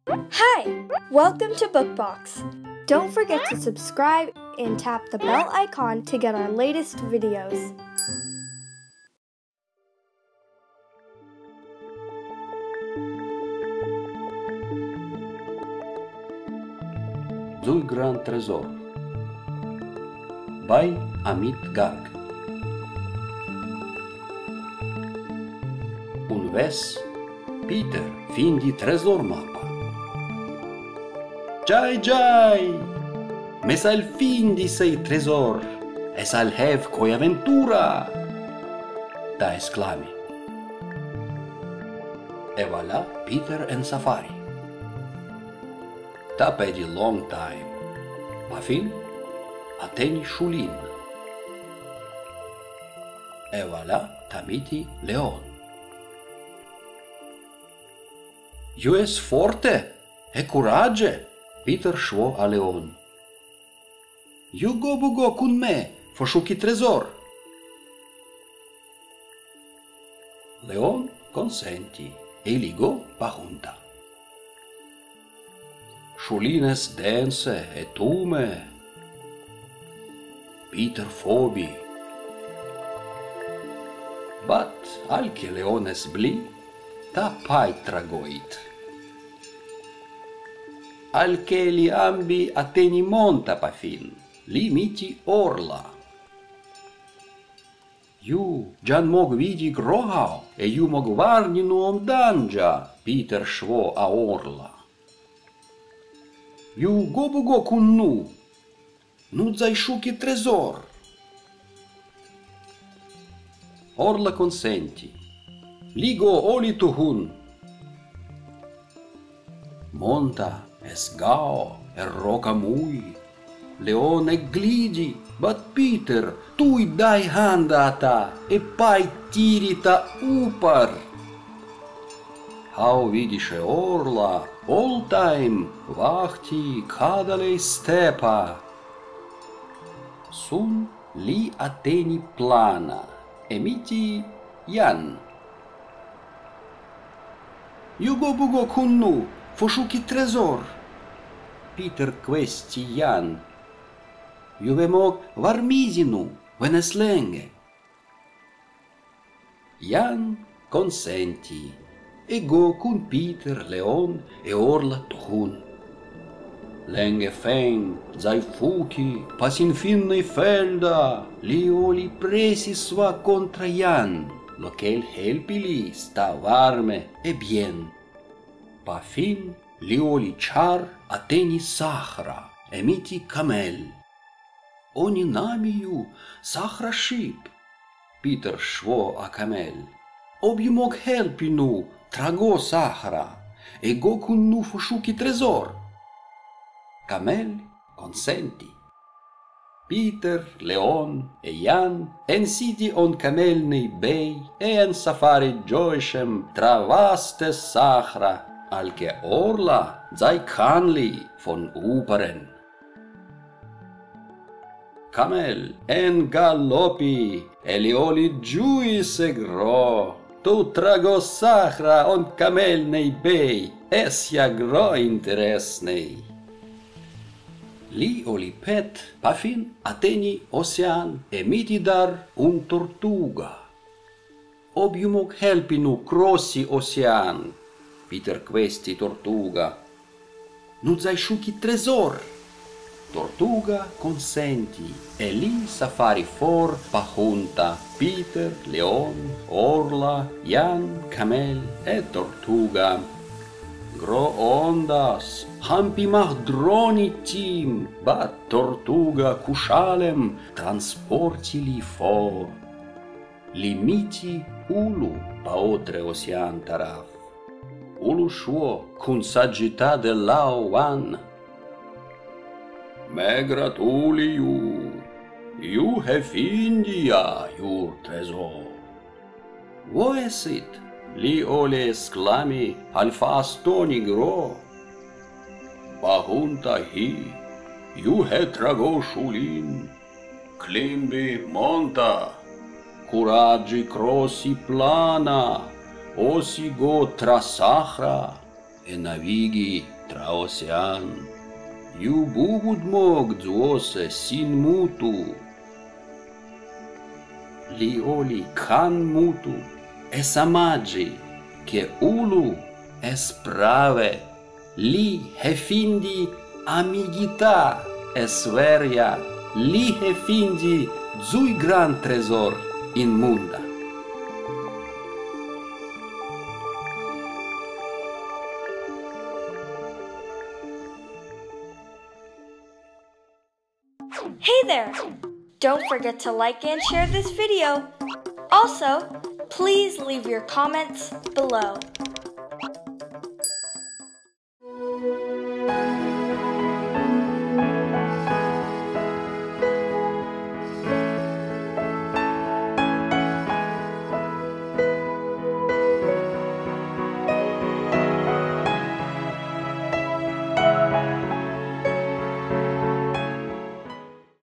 Hi! Welcome to Bookbox. Don't forget to subscribe and tap the bell icon to get our latest videos. Dul Grand Trésor by Amit Garg. Un ves, Peter findi tresor mapa. Giai! Me sal findi sei tresor, e sal hev coi aventura! Da exclami. E voilà Peter en safari. Da pedi long time, ma fin ateni Shulin. E voilà tamiti Leon. Iu es forte e curage, Peter shvo a Leon. Iu go bugo cun me, fosciuchi tresor. Leon consenti e ligo pahunta. Shulines dense e tume. Peter fobi. But alche Leones bli, ta pai tragoit. Alche li ambi ateni monta pa fin, li miti orla. Iu gian mog vidi grohau, e iu mog varni nuom dangia, Peter shvo a orla. Iu go cun nu zai sciuchi tresor. Orla consenti, ligo oli tuhun. Monta es gao e roca mui, Leon e glidi, but Peter, tui dai handata e pai tirita upar. Hau vidisce orla, all time, vahti cadalei stepa. Sun li ateni plana, emiti Jan. Iu go bugo cun nu, fosciuchi tresor. Peter questi Jan. Iu vemog varmisinu, veneslenge. Jan consenti. E go cun Peter, Leon e orla tuhun. Lenge fein, zai fuchi, pas in finnei felda, li oli presi sva contra Jan, lochel helpi li sta varme e bien. Pa fin, li oli char ateni Sahra, emiti Camel. Oni namiu Sahra ship. Peter shvo a Camel. Obi mog helpi nu, trago Sahra, e go cun nu fosciuchi tresor. Camel consenti. Peter, Leon e Jan ensiti on camelnei bei e en safari gioiscem tra vaste Sahra, alche orla zai canli von uperen. Camel en galoppi e li oli giuise gro. Tu trago Sahra on camelnei bei, esia gro interesnei. Li oli pet, pa fin ateni ocean e miti dar un tortuga. Obiu mog helpi nu crossi ocean, Peter questi tortuga. Nu zai sciuchi tresor. Tortuga consenti, e li safari for pahunta, Peter, Leon, orla, Jan, Camel e tortuga. Gro ondas, hampi mach droni tim, bat tortuga cushalem transporti li for. Limiti ulu pa otre ocean taraf. Ulu shvo cun saggita de lao van. Me gratuliu, iu hef India iur tresor. Vo esit? Li ole exclami al fastoni gro. Pahunta hi, iu he trago Shulin. Climbi monta, curaggi crossi plana, osi go tra Sahra, e navighi tra ocean. Ju bugud mog zuose sin mutu. Li oli can mutu e samagi, che ulu es prave. Li hefindi amigita es veria. Li hefindi zui gran tresor in munda. Hey there! Don't forget to like and share this video. Also, please leave your comments below.